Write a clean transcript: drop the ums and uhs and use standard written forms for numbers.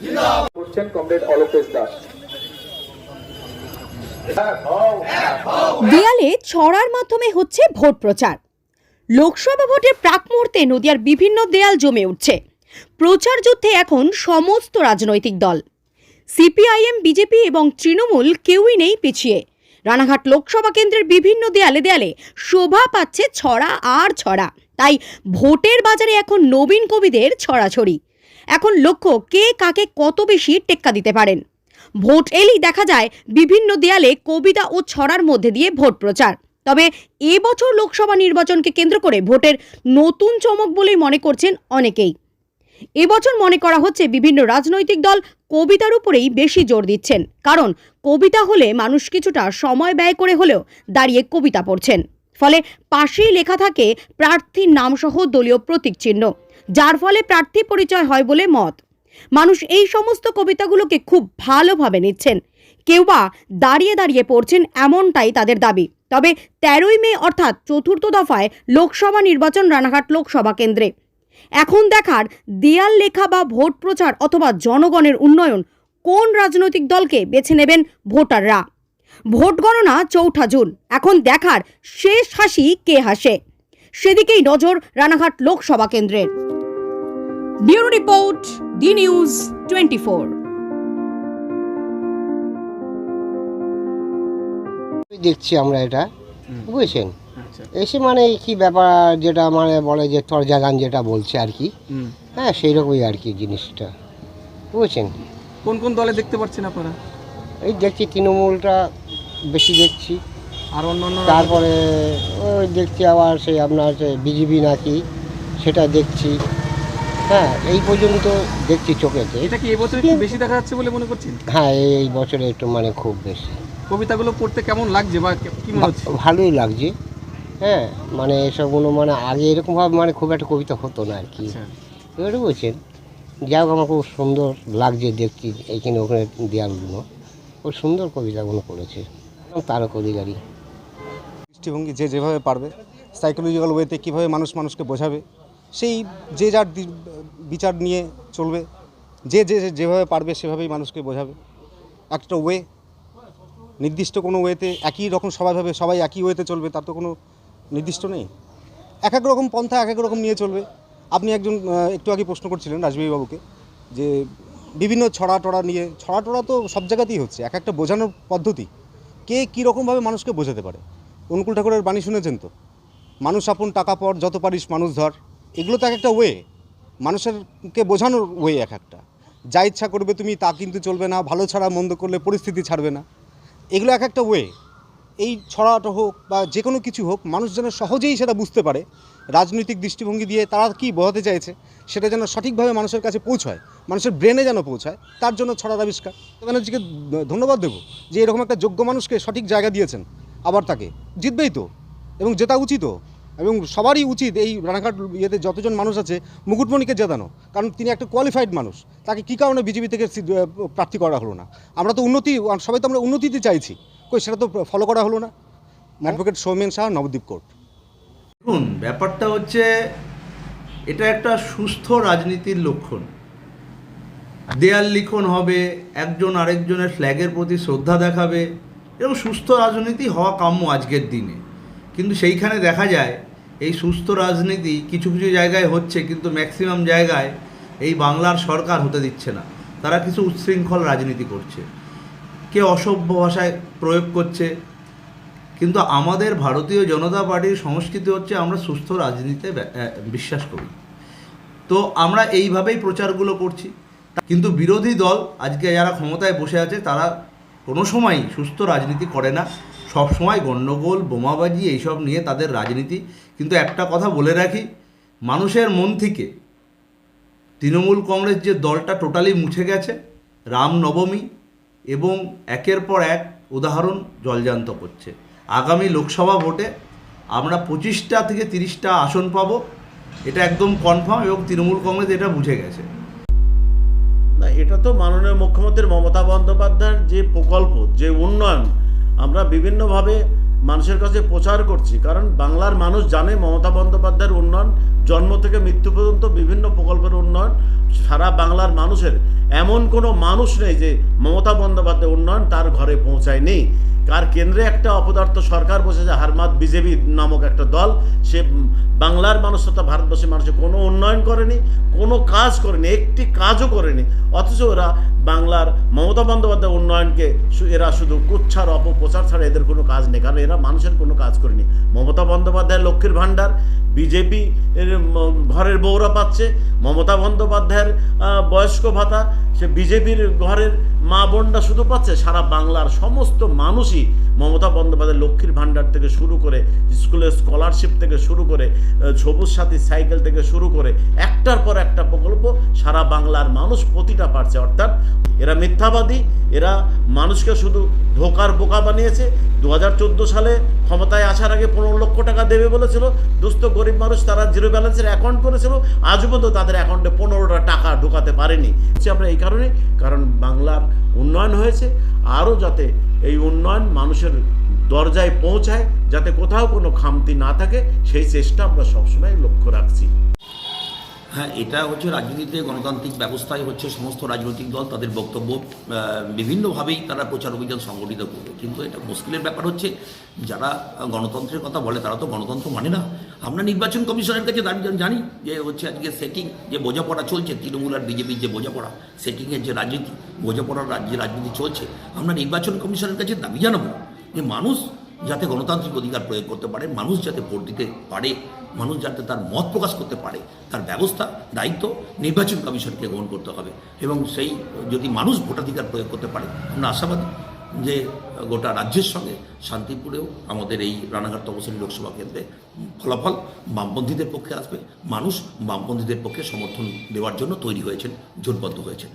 ইনকিলাব করছেন কমরেড অলোকেশ দাস। দেয়ালে ছড়ার মাধ্যমে হচ্ছে ভোট প্রচার। লোকসভা ভোটের প্রাক মুহূর্তে নদিয়ার বিভিন্ন দেয়াল জমে উঠছে। প্রচার যুদ্ধে এখন সমস্ত রাজনৈতিক দল, সিপিআইএম, বিজেপি এবং তৃণমূল কেউই নেই পিছিয়ে। রানাঘাট লোকসভা কেন্দ্রের বিভিন্ন দেয়ালে দেয়ালে শোভা পাচ্ছে ছড়া আর ছড়া। তাই ভোটের বাজারে এখন নবীন কবিদের ছড়াছড়ি। এখন লক্ষ্য কে কাকে কত বেশি টেক্কা দিতে পারেন। ভোট এলেই দেখা যায় বিভিন্ন দেয়ালে কবিতা ও ছড়ার মধ্যে দিয়ে ভোট প্রচার। তবে এবছর লোকসভা নির্বাচনকে কেন্দ্র করে ভোটের নতুন চমক বলেই মনে করছেন অনেকেই। এবছর মনে করা হচ্ছে বিভিন্ন রাজনৈতিক দল কবিতার উপরেই বেশি জোর দিচ্ছেন, কারণ কবিতা হলে মানুষ কিছুটা সময় ব্যয় করে হলেও দাঁড়িয়ে কবিতা পড়ছেন। ফলে পাশেই লেখা থাকে প্রার্থীর নামসহ দলীয় প্রতীক চিহ্ন, যার ফলে প্রার্থী পরিচয় হয় বলে মত। মানুষ এই সমস্ত কবিতাগুলোকে খুব ভালোভাবে নিচ্ছেন, কেউ বা দাঁড়িয়ে দাঁড়িয়ে পড়ছেন, এমনটাই তাদের দাবি। তবে 13ই মে অর্থাৎ চতুর্থ দফায় লোকসভা নির্বাচন রানাঘাট লোকসভা কেন্দ্রে। এখন দেখার দেয়াল লেখা বা ভোট প্রচার অথবা জনগণের উন্নয়ন কোন রাজনৈতিক দলকে বেছে নেবেন ভোটাররা। ভোট গণনা 4 জুন। এখন দেখার শেষ হাসি কে হাসে, সেদিকেই নজর রানাঘাট লোকসভা কেন্দ্রের। Bureau report, D news 24। দেখছি আমরা এটা, বুঝেছেন, এসে মানে কি ব্যাপার যেটা মানে বলে যে তরজা গান যেটা বলছে আর কি, হ্যাঁ সেই রকমই আর কি জিনিসটা, বুঝেছেন। কোন কোন দলে দেখতে পাচ্ছেন আপনারা? এই দেখছি তৃণমূলটা বেশি দেখছি, আর অন্যান্য তারপরে ওই দেখছি আবার সেই আপনার যে বিজেপি নাকি সেটা দেখছি, হ্যাঁ এই পর্যন্ত দেখছি চোখেতে। এটা কি এবছর একটু বেশি দেখা যাচ্ছে বলে মনে করছেন? হ্যাঁ এই বছরে একটু মানে খুব বেশি। কবিতাগুলো পড়তে কেমন লাগছে বা কি মনে হচ্ছে? ভালোই লাগছে, হ্যাঁ মানে এসবগুলো মানে আগে এরকমভাবে মানে খুব একটা কবিতা হতো না আর কি, এবারে বলছেন। যাই হোক আমার খুব সুন্দর লাগছে দেখছি এইখানে ওখানে দেয়ালগুলো, খুব সুন্দর কবিতাগুলো করেছে তারক অধিকারী। দৃষ্টিভঙ্গি যে যেভাবে পারবে, সাইকোলজিক্যাল ওয়েতে কীভাবে মানুষকে বোঝাবে, সেই যে যার বিচার নিয়ে চলবে, যে যেভাবে পারবে সেভাবেই মানুষকে বোঝাবে। একটা ওয়ে, নির্দিষ্ট কোনো ওয়েতে একই রকম সবাই একই ওয়েতে চলবে তার তো কোনো নির্দিষ্ট নেই। এক এক রকম পন্থা এক এক রকম নিয়ে চলবে। আপনি একজন একটু আগে প্রশ্ন করছিলেন রাজবীবাবুকে যে বিভিন্ন ছড়া নিয়ে, ছড়া তো সব জায়গাতেই হচ্ছে। এক একটা বোঝানোর পদ্ধতি, কে কী রকমভাবে মানুষকে বোঝাতে পারে। অনুকূল ঠাকুরের বাণী শুনেছেন তো, মানুষ আপন টাকা পর যত পারিস মানুষ ধর। এগুলো তো এক একটা ওয়ে, মানুষেরকে বোঝানোর ওয়ে এক একটা। যা ইচ্ছা করবে তুমি তা কিন্তু চলবে না, ভালো ছাড়া মন্দ করলে পরিস্থিতি ছাড়বে না, এগুলো এক একটা ওয়ে। এই ছড়াটা হোক বা যে কোনো কিছু হোক, মানুষ যেন সহজেই সেটা বুঝতে পারে, রাজনৈতিক দৃষ্টিভঙ্গি দিয়ে তারা কী বোঝাতে চাইছে সেটা যেন সঠিকভাবে মানুষের কাছে পৌঁছায়, মানুষের ব্রেনে যেন পৌঁছায়, তার জন্য ছড়ার আবিষ্কার। ব্যানার্জিকে ধন্যবাদ দেবো যে এরকম একটা যোগ্য মানুষকে সঠিক জায়গা দিয়েছেন। আবার তাকে জিতবেই তো, এবং জেতা উচিতও, এবং সবারই উচিত এই রানাঘাট ইয়েতে যতজন মানুষ আছে মুকুটমণিকে জেতানো, কারণ তিনি একটা কোয়ালিফাইড মানুষ। তাকে কী কারণে বিজেপি থেকে প্রার্থী করা হলো না? আমরা তো উন্নতি, সবাই তো আমরা উন্নতিতে চাইছি, কই সেটা তো ফলো করা হলো না। Advocate Soumen Shah, Nabadwip court. দেখুন, ব্যাপারটা হচ্ছে এটা একটা সুস্থ রাজনীতির লক্ষণ। দেয়াল লিখন হবে, একজন আরেকজনের ফ্ল্যাগের প্রতি শ্রদ্ধা দেখাবে, এবং সুস্থ রাজনীতি হওয়া কাম্য আজকের দিনে। কিন্তু সেইখানে দেখা যায় এই সুস্থ রাজনীতি কিছু কিছু জায়গায় হচ্ছে, কিন্তু ম্যাক্সিমাম জায়গায় এই বাংলার সরকার হতে দিচ্ছে না। তারা কিছু উচ্ছৃঙ্খল রাজনীতি করছে, কেউ অসভ্য ভাষায় প্রয়োগ করছে। কিন্তু আমাদের ভারতীয় জনতা পার্টির সংস্কৃতি হচ্ছে আমরা সুস্থ রাজনীতিতে বিশ্বাস করি, তো আমরা এইভাবেই প্রচারগুলো করছি। কিন্তু বিরোধী দল আজকে যারা ক্ষমতায় বসে আছে তারা কোনো সময়ই সুস্থ রাজনীতি করে না, সব সময় গণ্ডগোল, বোমাবাজি এইসব নিয়ে তাদের রাজনীতি। কিন্তু একটা কথা বলে রাখি, মানুষের মন থেকে তৃণমূল কংগ্রেস যে দলটা টোটালি মুছে গেছে, রামনবমী এবং একের পর এক উদাহরণ জলজান্ত করছে। আগামী লোকসভা ভোটে আমরা 25টা থেকে 30টা আসন পাবো, এটা একদম কনফার্ম, এবং তৃণমূল কংগ্রেস এটা বুঝে গেছে। না, এটা তো মাননীয় মুখ্যমন্ত্রী মমতা বন্দ্যোপাধ্যায়ের যে প্রকল্প, যে উন্নয়ন, আমরা বিভিন্নভাবে মানুষের কাছে প্রচার করছি, কারণ বাংলার মানুষ জানে মমতা বন্দ্যোপাধ্যায়ের উন্নয়ন, জন্ম থেকে মৃত্যু পর্যন্ত বিভিন্ন প্রকল্পের উন্নয়ন সারা বাংলার মানুষের, এমন কোনো মানুষ নেই যে মমতা বন্দ্যোপাধ্যায়ের উন্নয়ন তার ঘরে পৌঁছায়নি। কার কেন্দ্রে একটা অপদার্থ সরকার বসেছে, হারমাত বিজেপি নামক একটা দল, সে বাংলার মানুষ তথা ভারতবর্ষের মানুষের কোনো উন্নয়ন করেনি, কোনো কাজ করেনি, একটি কাজও করেনি। অথচ ওরা বাংলার মমতা বন্দ্যোপাধ্যায়ের উন্নয়নকে এরা শুধু কুচ্ছার অপপ্রচার ছাড়া এদের কোনো কাজ নেই, কারণ এরা মানুষের কোনো কাজ করেনি। মমতা বন্দ্যোপাধ্যায়ের লক্ষ্মীর ভাণ্ডার বিজেপি এর ঘরের বউরা পাচ্ছে, মমতা বন্দ্যোপাধ্যায়ের বয়স্ক ভাতা সে বিজেপির ঘরের মা বোনরা শুধু পাচ্ছে, সারা বাংলার সমস্ত মানুষই মমতা বন্দ্যোপাধ্যায়ের লক্ষ্মীর ভাণ্ডার থেকে শুরু করে, স্কুলের স্কলারশিপ থেকে শুরু করে, সবুজ সাথী সাইকেল থেকে শুরু করে একটার পর একটা প্রকল্প সারা বাংলার মানুষ প্রতিটা পাচ্ছে। অর্থাৎ এরা মিথ্যাবাদী, এরা মানুষকে শুধু ধোকার বোকা বানিয়েছে। 2014 সালে ক্ষমতায় আসার আগে 15 লক্ষ টাকা দেবে বলেছিল, দুস্থ গরিব মানুষ তারা জিরো ব্যালেন্সের অ্যাকাউন্ট করেছিল, আজও পর্যন্ত তাদের অ্যাকাউন্টে 15টা টাকা ঢোকাতে পারেনি। আমরা এই কারণে, কারণ বাংলার উন্নয়ন হয়েছে, আরও যাতে এই উন্নয়ন মানুষের দরজায় পৌঁছায়, যাতে কোথাও কোনো খামতি না থাকে, সেই চেষ্টা আমরা সবসময় লক্ষ্য রাখছি। হ্যাঁ, এটা হচ্ছে রাজনীতিতে গণতান্ত্রিক ব্যবস্থায় হচ্ছে সমস্ত রাজনৈতিক দল তাদের বক্তব্য বিভিন্নভাবেই তারা প্রচার অভিযান সংগঠিত করবে, কিন্তু এটা মুশকিলের ব্যাপার হচ্ছে যারা গণতন্ত্রের কথা বলে তারা তো গণতন্ত্র মানে না। আমরা নির্বাচন কমিশনের কাছে জানি যে হচ্ছে আজকে সেটিং যে বোঝাপড়া চলছে, তৃণমূল আর বিজেপির যে বোঝাপড়া, সেটিংয়ের যে রাজনীতি, বোঝাপড়ার রাজ্যে রাজনীতি চলছে, আমরা নির্বাচন কমিশনের কাছে দাবি জানাবো যে মানুষ যাতে গণতান্ত্রিক অধিকার প্রয়োগ করতে পারে, মানুষ যাতে ভোট দিতে পারে, মানুষ যাতে তার মত প্রকাশ করতে পারে, তার ব্যবস্থা দায়িত্ব নির্বাচন কমিশনকে গ্রহণ করতে হবে। এবং সেই যদি মানুষ ভোটাধিকার প্রয়োগ করতে পারে, আমরা আশাবাদী যে গোটা রাজ্যের সঙ্গে শান্তিপুরেও আমাদের এই রানাঘাট তপশিলি লোকসভা কেন্দ্রে ফলাফল বামপন্থীদের পক্ষে আসবে। মানুষ বামপন্থীদের পক্ষে সমর্থন দেওয়ার জন্য তৈরি হয়েছেন, জোটবদ্ধ হয়েছেন।